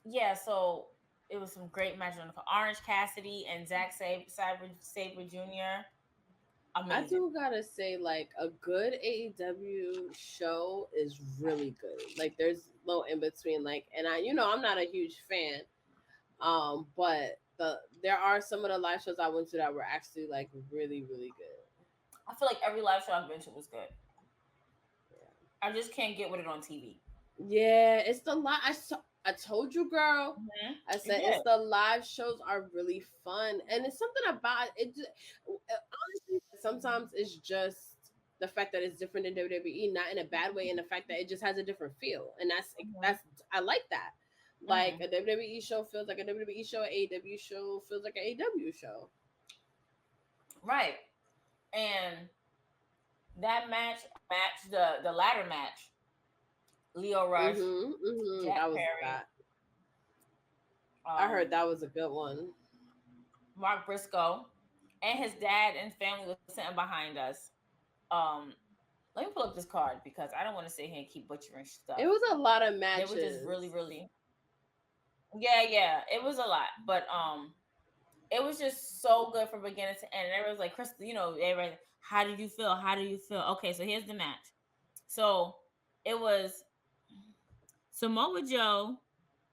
B: Yeah, so it was some great matches on the card. Orange Cassidy and Zack Sabre Jr. Amazing.
C: I do gotta say, like, a good AEW show is really good. Like, there's no in between. Like, and I'm not a huge fan. But there are some of the live shows I went to that were actually like really, really good.
B: I feel like every live show I've been to was good. Yeah. I just can't get with it on TV.
C: Yeah, it's the I told you, girl. Mm-hmm. I said it's the live shows are really fun, and it's something about it. Honestly, sometimes it's just the fact that it's different than WWE, not in a bad way, and the fact that it just has a different feel, and that's I like that. Like a WWE show feels like a WWE show, an AEW show feels like an AEW show.
B: Right, and that match, the ladder match. Leo Rush, Jack
C: that was
B: Perry.
C: that. I heard that was a good one.
B: Mark Briscoe and his dad and family was sitting behind us. Let me pull up this card because I don't want to sit here and keep butchering stuff.
C: It was a lot of matches.
B: It was just really, really. Yeah, it was a lot, but it was just so good from beginning to end. Everybody was like, Krista, everybody, how did you feel? How do you feel? Okay, so here's the match. So it was Samoa Joe,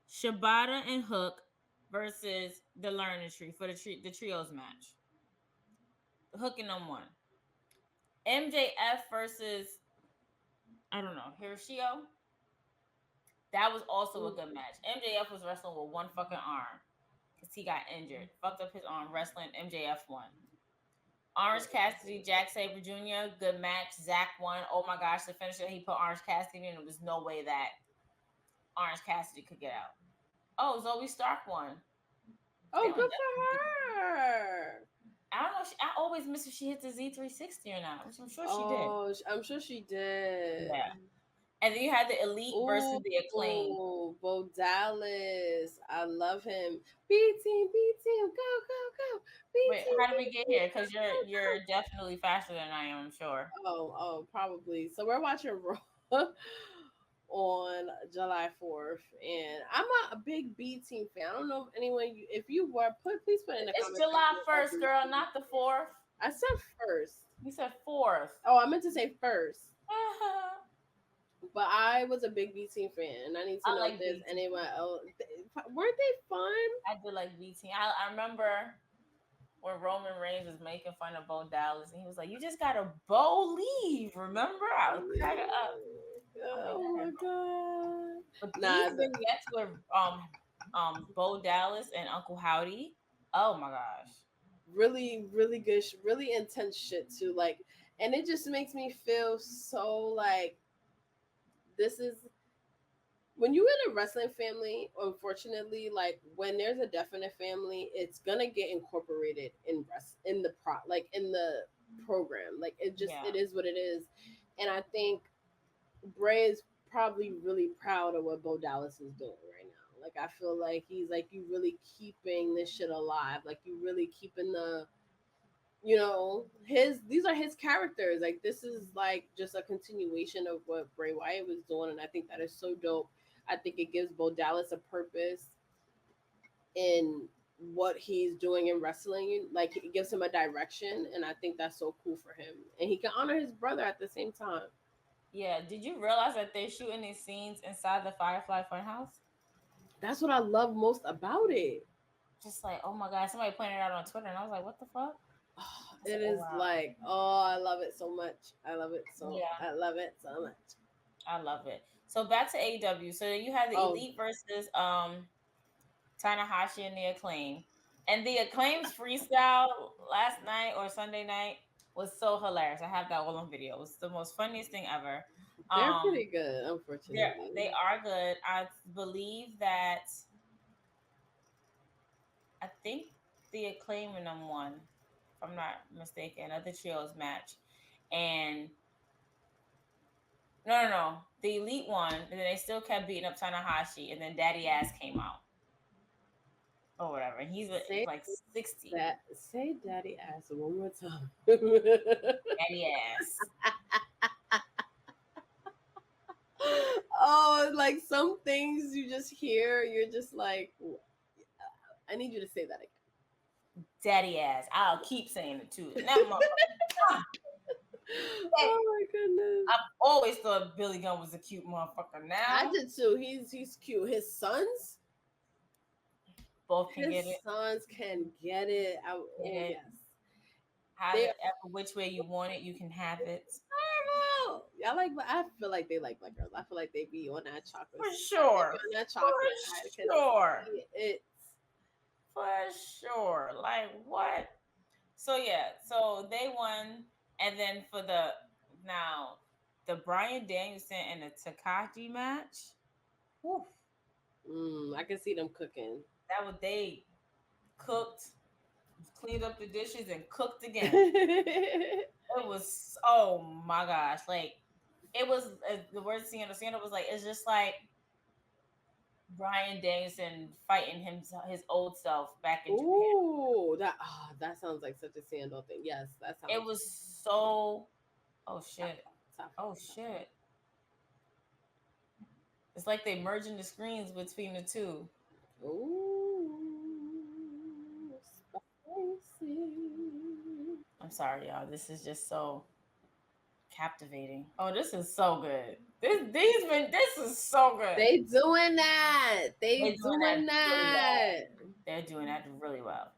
B: Shibata, and Hook versus the Learning Tree for the trios match. Hook and them won. MJF versus, I don't know, Hiroshio. That was also a good match. MJF was wrestling with one fucking arm because he got injured. Fucked up his arm wrestling. MJF won. Orange Cassidy, Jack Sabre Jr., good match. Zach won. Oh my gosh, the finisher, he put Orange Cassidy in. There was no way that Orange Cassidy could get out. Oh, Zoe Stark won.
C: Oh, good for her.
B: I don't know. I always miss if she hit the Z360 or not, which I'm sure she did.
C: Oh, I'm sure she did.
B: Yeah. And then you had the Elite versus the Acclaim.
C: Oh, Bo Dallas. I love him. B team, go, go, go.
B: Wait, how did we get here? Because you're definitely faster than I am, I'm sure.
C: Oh, probably. So we're watching Raw on July 4th, and I'm a big B team fan. I don't know if anyone, if you were, please put in the comments.
B: It's July 1st, girl, not the 4th.
C: I said first.
B: You said 4th.
C: Oh, I meant to say first. But I was a big B team fan, and I need to know if there's anyone else. Weren't they fun?
B: I did like B team. I remember when Roman Reigns was making fun of Bo Dallas, and he was like, "You just got to Bo leave." Remember? I was cracking up.
C: Oh my god!
B: But these vignettes with Bo Dallas and Uncle Howdy. Oh my gosh!
C: Really, really good, really intense shit too. Like, and it just makes me feel so like this is when you in a wrestling family. Unfortunately, like when there's a death in a family, it's gonna get incorporated in the program. Like it is what it is, and I think Bray is probably really proud of what Bo Dallas is doing right now. Like I feel like he's like, you really keeping this shit alive. Like you really keeping the, these are his characters. Like this is like just a continuation of what Bray Wyatt was doing, and I think that is so dope. I think it gives Bo Dallas a purpose in what he's doing in wrestling. Like it gives him a direction, and I think that's so cool for him. And he can honor his brother at the same time.
B: Yeah, did you realize that they're shooting these scenes inside the Firefly Funhouse?
C: That's what I love most about it.
B: Just like, oh my god, somebody pointed it out on Twitter, and I was like, what the fuck?
C: It is like, I love it so much. I love it so much. I love it so much.
B: I love it. So back to AEW. So you had the Elite versus Tanahashi and the Acclaim. And the Acclaim's freestyle last night or Sunday night was so hilarious. I have that all on video. It was the most funniest thing ever.
C: They're pretty good, unfortunately.
B: They are good. I believe that I think the Acclaim in them won, if I'm not mistaken, at the trios match. And no. The Elite won, and then they still kept beating up Tanahashi, and then Daddy Ass came out. Or whatever. And he's like 60.
C: Say Daddy Ass one more time.
B: Daddy Ass.
C: Oh, like some things you just hear, you're just like, I need you to say that again.
B: Daddy Ass. I'll keep saying it too.
C: Oh my goodness.
B: I've always thought Billy Gunn was a cute motherfucker. Now
C: I did too. He's cute. His sons
B: both can get it.
C: His sons can get it. Yes.
B: However, which way you want it, you can have it.
C: I feel like they like black girls. I feel like they be on that chocolate.
B: For sure.
C: On that chocolate.
B: For sure.
C: It's
B: for sure. Like what? So yeah. So they won, and then for the Bryan Danielson and the Takashi match. Whew.
C: I can see them cooking.
B: That was they cooked, cleaned up the dishes, and cooked again. It was, oh my gosh, like it was the word Seindole was like, it's just like Bryan Danielson fighting his old self back in Japan.
C: Ooh, that sounds like such a Seindole thing. Yes, that sounds.
B: It was so. Oh shit! Oh shit! It's like they merging the screens between the two.
C: Ooh, spicy.
B: I'm sorry, y'all. This is just so captivating. Oh, this is so good. This is so good.
C: They doing that. They're doing that.
B: They're doing that really well.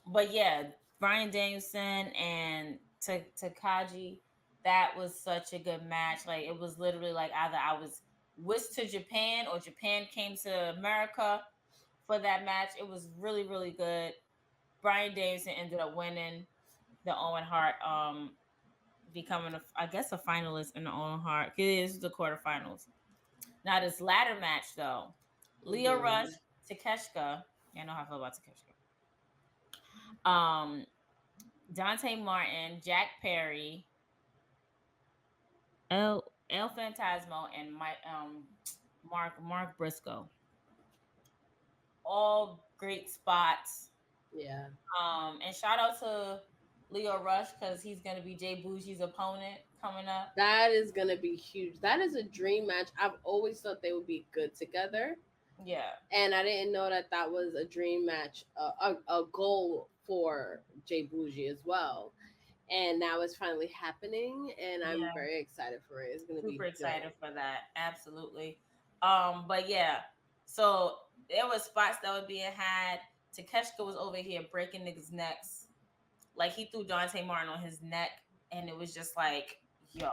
B: But yeah, Bryan Danielson and Takashi, that was such a good match. Like it was literally like either I was whisked to Japan or Japan came to America for that match. It was really, really good. Brian Davidson ended up winning the Owen Hart, becoming I guess a finalist in the Owen Hart. It is the quarterfinals. Now this latter match though, Leo Rush,
C: Mhm.
B: Takeshka. I know how I feel about Takeshka. Dante Martin, Jack Perry, El Phantasmo, and Mark Briscoe. All great spots.
C: Yeah.
B: And shout out to Leo Rush because he's gonna be Jay Bougie's opponent coming up.
C: That is gonna be huge. That is a dream match. I've always thought they would be good together,
B: Yeah,
C: and I didn't know that that was a dream match, a goal for Jay Bougie as well. And now it's finally happening, and I'm
B: yeah,
C: very excited for it. It's gonna be
B: super excited
C: dope.
B: for that. Absolutely. But yeah, so there was spots that were being had. Takeshka was over here breaking niggas' necks. Like he threw Dante Martin on his neck, and it was just like, yo,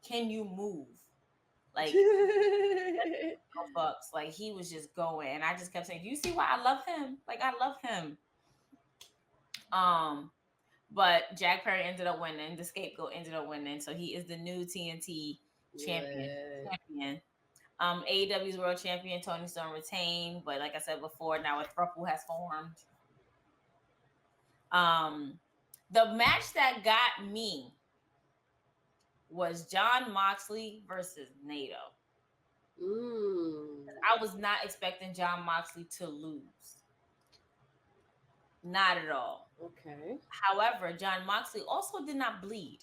B: can you move? Like no fucks. Like he was just going, and I just kept saying, "Do you see why I love him? Like I love him." Um, but Jack Perry ended up winning. The Scapegoat ended up winning, so he is the new TNT champion.
C: Lit.
B: Champion. AEW's World Champion Tony Storm retained, but like I said before, now a throuple has formed. Um, the match that got me was John Moxley versus Nato.
C: Mm.
B: I was not expecting John Moxley to lose. Not at all.
C: Okay.
B: However, John Moxley also did not bleed.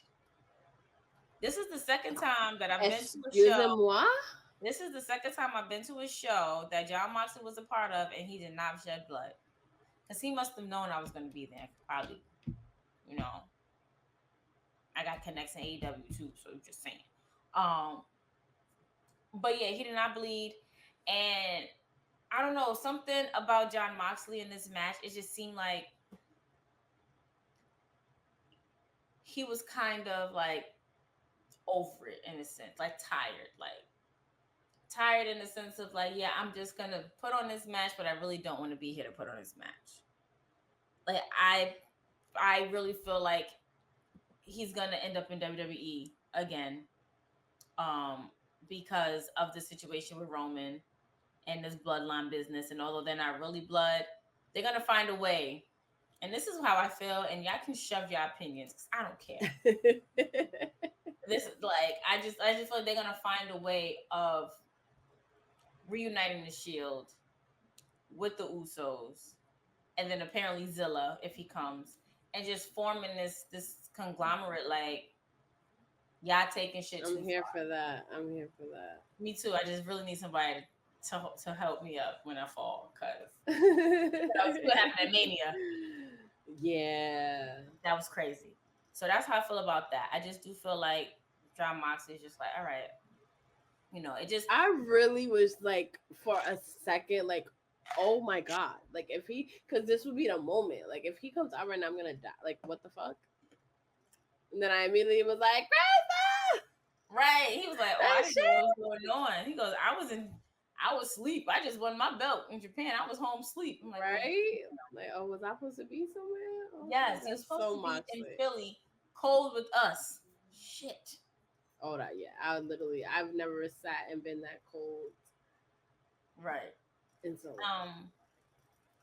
B: This is the second time that I've been to a show.
C: Excusez-moi.
B: This is the second time I've been to a show that John Moxley was a part of, and he did not shed blood. Because he must have known I was going to be there. Probably, you know, I got connects in AEW too, so just saying. Um, but yeah, he did not bleed, and I don't know, something about John Moxley in this match. It just seemed like he was kind of like over it in a sense, like tired in the sense of like, yeah, I'm just gonna put on this match, but I really don't want to be here to put on this match. Like I really feel like he's gonna end up in WWE again, um, because of the situation with Roman and this bloodline business. And although they're not really blood, they're gonna find a way. And this is how I feel, and y'all can shove your opinions because I don't care. This is like I just feel like they're gonna find a way of reuniting the Shield with the Usos, and then apparently Zilla if he comes, and just forming this conglomerate. Like y'all taking shit
C: I'm
B: too
C: here
B: far.
C: for that. I'm here for that.
B: Me too. I just really need somebody to help me up when I fall, because see what happened at Mania.
C: Yeah.
B: That was crazy. So that's how I feel about that. I just do feel like John Moxley is just like, all right, it just
C: I really was like for a second, like, oh my god, like if he, because this would be the moment, like if he comes out right now, I'm gonna die. Like what the fuck? And then I immediately was like, Krista,
B: right. He was like, oh, I
C: that
B: didn't know
C: shit.
B: what was going on. He goes, I was asleep. I just won my belt in Japan. I was home asleep. I'm like,
C: Right? Like, oh, was I supposed to be somewhere? Oh,
B: yes, you're
C: that's
B: supposed
C: so
B: to be in
C: Moxley.
B: Philly, cold with us. Shit.
C: Oh, that yeah. I've never sat and been that cold
B: Right.
C: in so long.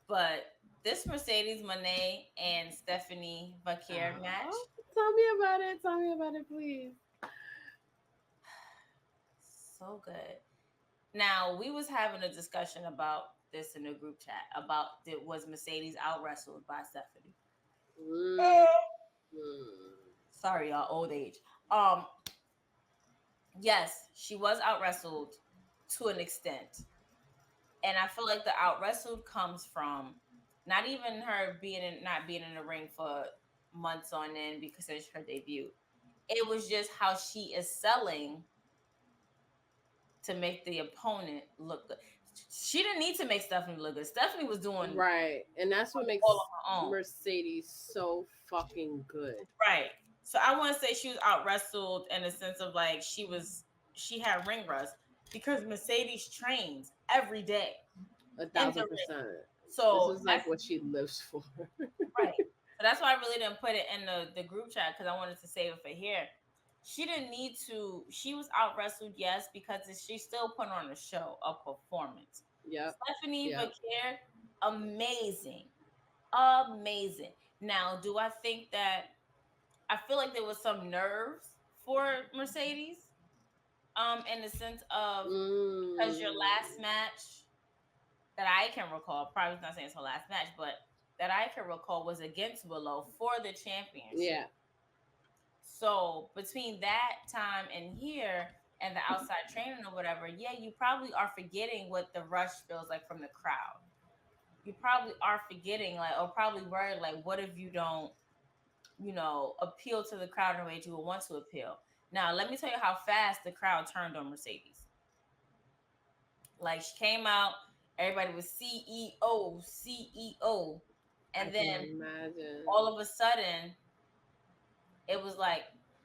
B: But this Mercedes Moné and Stephanie Bakir match,
C: Oh, tell me about it. Tell me about it, please.
B: so good. Now we was having a discussion about this in the group chat about was Mercedes out wrestled by Stephanie.
C: Mm.
B: Sorry, y'all, old age. Yes, she was out wrestled to an extent, and I feel like the out wrestled comes from not even her not being in the ring for months on end because it's her debut. It was just how she is selling to make the opponent look good. She didn't need to make Stephanie look good. Stephanie was doing
C: Right. And that's what makes
B: all on her own.
C: Mercedes so fucking good.
B: Right. So I want to say she was out wrestled in the sense of like she had ring rust because Mercedes trains every day.
C: 1,000%. This
B: So
C: is like
B: that's
C: what she lives for.
B: right. So that's why I really didn't put it in the group chat because I wanted to save it for here. She didn't need to. She was out wrestled, yes, because she still put on a show, a performance.
C: Yep.
B: Stephanie
C: Yep.
B: Vaquer, amazing, amazing. Now, do I think that I feel like there was some nerves for Mercedes, in the sense of because your
C: Mm.
B: last match that I can recall, probably not saying it's her last match, but that I can recall was against Willow for the championship.
C: Yeah.
B: So between that time and here and the outside training or whatever, yeah, you probably are forgetting what the rush feels like from the crowd. You probably are forgetting, like, or probably worried, like, what if you don't, appeal to the crowd in a way that you would want to appeal? Now, let me tell you how fast the crowd turned on Mercedes. Like, she came out, everybody was CEO, CEO.
C: I
B: And
C: can
B: then
C: imagine.
B: all of a sudden, it was like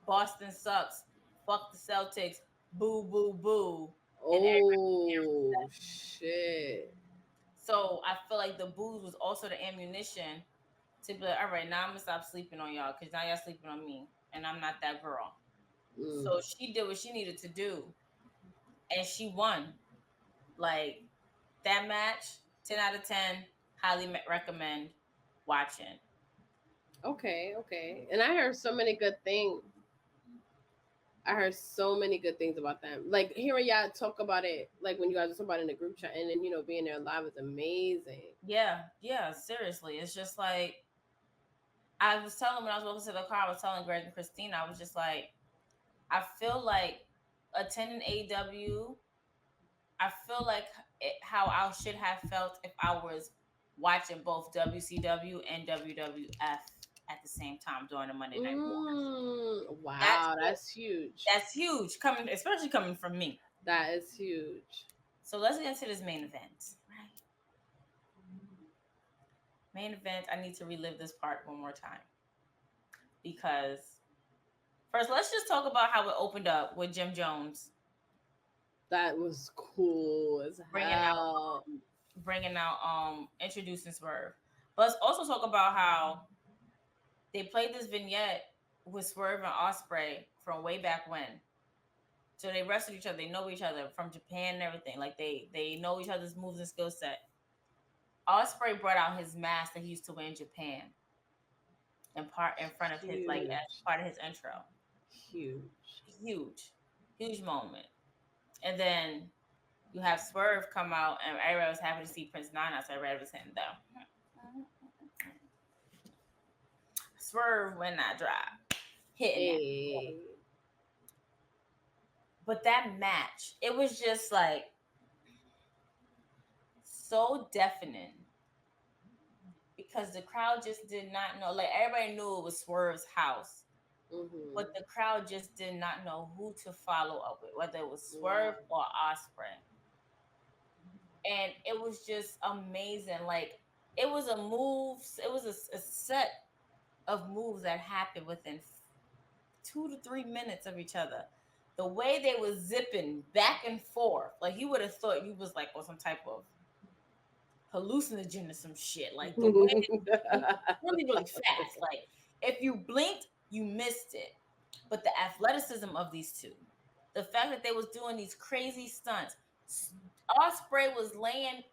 B: Boston sucks, fuck the Celtics, boo, boo, boo. And everybody began
C: Oh
B: upset.
C: shit.
B: So I feel like the booze was also the ammunition to be like, all right, now I'm gonna stop sleeping on y'all because now y'all sleeping on me. And I'm not that girl.
C: Mm.
B: So she did what she needed to do and she won. Like that match, 10 out of 10, highly recommend watching.
C: Okay, okay. And I heard so many good things. I heard so many good things about them. Like hearing y'all talk about it, like when you guys were talking about it in the group chat, and then being there live is amazing.
B: Yeah, yeah, seriously. It's just like I was telling when I was walking to the car, I was telling Greg and Christina, I was just like, I feel like attending AEW, I feel like how I should have felt if I was watching both WCW and WWF at the same time during the Monday Night Wars. That's
C: Wow, that's huge.
B: that's huge coming, especially coming from me.
C: That is huge.
B: So let's get into this main event. Right, main event. I need to relive this part one more time because first, let's just talk about how it opened up with Jim Jones
C: That was cool as
B: bringing out
C: hell.
B: introducing Swerve. But let's also talk about how they played this vignette with Swerve and Osprey from way back when. So they wrestled each other. They know each other from Japan and everything. Like they know each other's moves and skill set. Osprey brought out his mask that he used to wear in Japan in front of his like as
C: Huge.
B: part of his intro.
C: Huge.
B: Huge, huge moment. And then you have Swerve come out, and everybody was happy to see Prince Nana, so everybody was hitting though. Swerve when I drive, hitting it.
C: Hey.
B: But that match, it was just like so deafening because the crowd just did not know. Like everybody knew it was Swerve's house,
C: Mm-hmm.
B: but the crowd just did not know who to follow up with, whether it was
C: Yeah.
B: Swerve or Osprey. And it was just amazing. Like it was a move, it was a set of moves that happened within 2 to 3 minutes of each other. The way they was zipping back and forth, like you would have thought you was like on some type of hallucinogen or some shit. Like the way they moved really, really fast. Like if you blinked, you missed it. But the athleticism of these two, the fact that they was doing these crazy stunts. Osprey was laying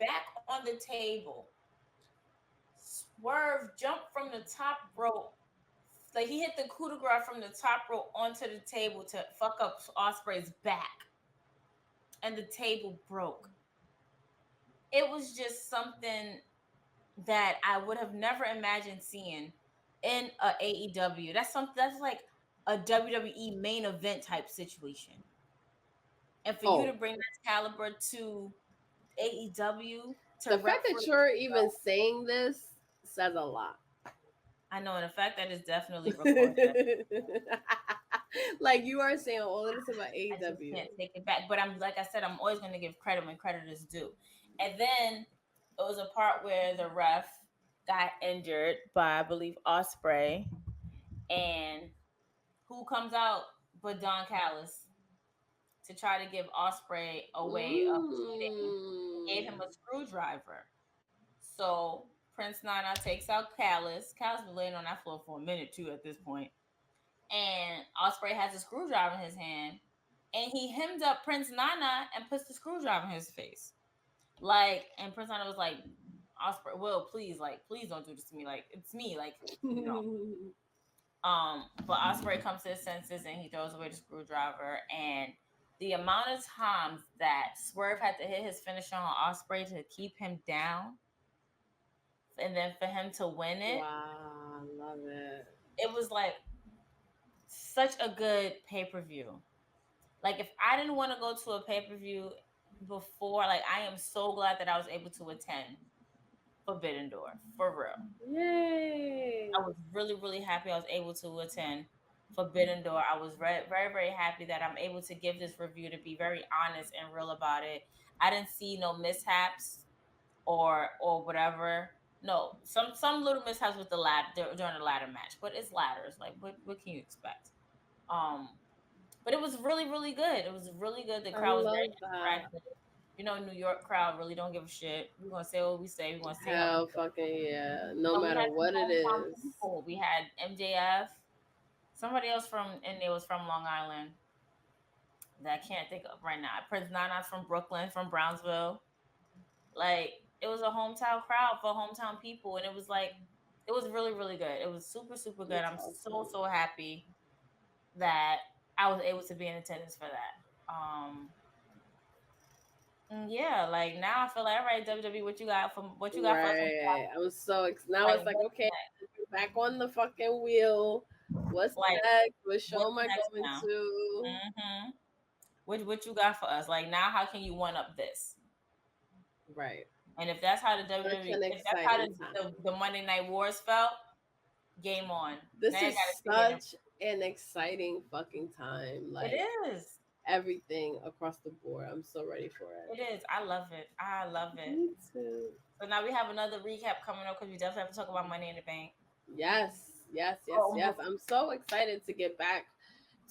B: back on the table. Swerve jumped from the top rope. Like he hit the coup de grace from the top rope onto the table to fuck up Osprey's back. And the table broke. It was just something that I would have never imagined seeing in a AEW. That's something that's like a WWE main event type situation. And for you
C: Oh,
B: to bring that caliber to AEW to
C: the fact
B: referee,
C: that you're even saying this says a lot.
B: I know, and the fact that it's definitely recorded,
C: Like you are saying all of this about
B: I just
C: AEW.
B: can't take it back. But I'm like I said, I'm always going to give credit when credit is due. And then it was a part where the ref got injured by I believe Osprey, and who comes out but Don Callis to try to give Osprey a way of cheating. He gave
C: Mm.
B: him a screwdriver. So Prince Nana takes out Callus. Callus been laying on that floor for a minute too at this point. And Osprey has a screwdriver in his hand. And he hemmed up Prince Nana and puts the screwdriver in his face. Like, and Prince Nana was like, Osprey, Will, please, like, please don't do this to me. Like, it's me, like, you know. But Osprey comes to his senses and he throws away the screwdriver. And the amount of times that Swerve had to hit his finisher on Osprey to keep him down, and then for him to win it.
C: Wow, love it.
B: It was like such a good pay-per-view. Like, if I didn't want to go to a pay-per-view before, like, I am so glad that I was able to attend Forbidden Door, for real.
C: Yay!
B: I was really, really happy I was able to attend Forbidden Door. I was very, very happy that I'm able to give this review, to be very honest and real about it. I didn't see no mishaps or whatever. No, some little mishaps with the ladder during the ladder match, but it's ladders. Like, what can you expect? But it was really, really good. It was really good. The crowd was very interactive. You know, New York crowd really don't give a shit. We're gonna say what we say. We're gonna say
C: hell fucking yeah. No matter what it is.
B: People. We had MJF. Somebody else in there was from Long Island that I can't think of right now. Prince Nana's from Brooklyn, from Brownsville. Like, it was a hometown crowd for hometown people, and it was like, it was really, really good. It was super, super good. I'm so happy that I was able to be in attendance for that. Yeah, like, now I feel like, all right, WWE, what you got for us?
C: I was so now like, it's like, okay, back on the fucking wheel. What's like, next? What show am I going to?
B: What you got for us? Like, now how can you one up this?
C: Right.
B: And if that's how the WWE, if that's how the Monday Night Wars felt, game on.
C: This is such an exciting fucking time. Like,
B: it is.
C: Everything across the board. I'm so ready for it.
B: It is. I love it.
C: Me too.
B: So now we have another recap coming up, because we definitely have to talk about Money in the Bank.
C: Yes. I'm so excited to get back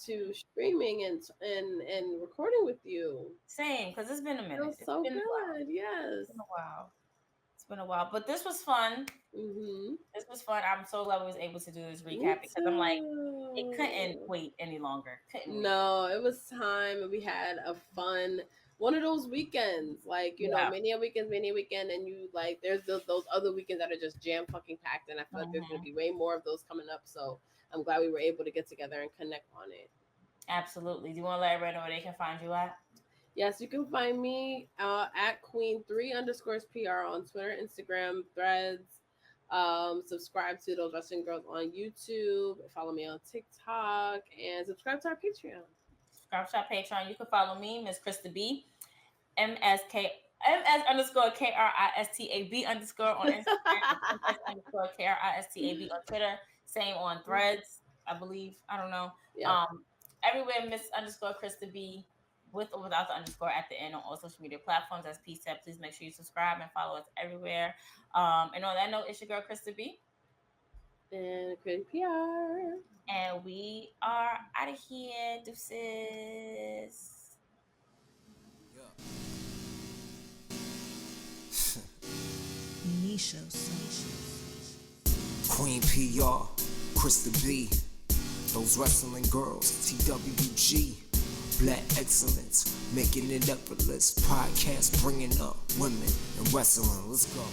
C: to streaming and recording with you.
B: Same, because it's been a minute.
C: It's so good. Yes.
B: It's been a while. But this was fun. This was fun. I'm so glad we was able to do this recap, because I'm like, it couldn't wait any longer.
C: No, it was time, and we had a fun one of those weekends, like, you know, many a weekend, and you like, there's those other weekends that are just jam fucking packed, and I feel like there's gonna be way more of those coming up. So I'm glad we were able to get together and connect on it.
B: Absolutely. Do you want to let everybody know where they can find you at?
C: Yes, you can find me at Queen 3_PR on Twitter, Instagram, Threads. Subscribe to Those Wrestling Girls on YouTube. Follow me on TikTok, and subscribe to our Patreon.
B: Subscribe to our Patreon. You can follow me, Miss Krista B, MS_KRISTAB on Instagram, MS_KRISTAB on Twitter. Same on Threads, I believe. I don't know. Yeah. Everywhere, Miss_Krista B, with or without the underscore at the end, on all social media platforms. As P said, please make sure you subscribe and follow us everywhere. And on that note, it's your girl Krista B
C: and Queen P.R.
B: And we are out of here. Deuces.
A: Queen P.R, Krista B, Those Wrestling Girls, TWG, Black Excellence, making it effortless. Podcast bringing up women and wrestling. Let's go.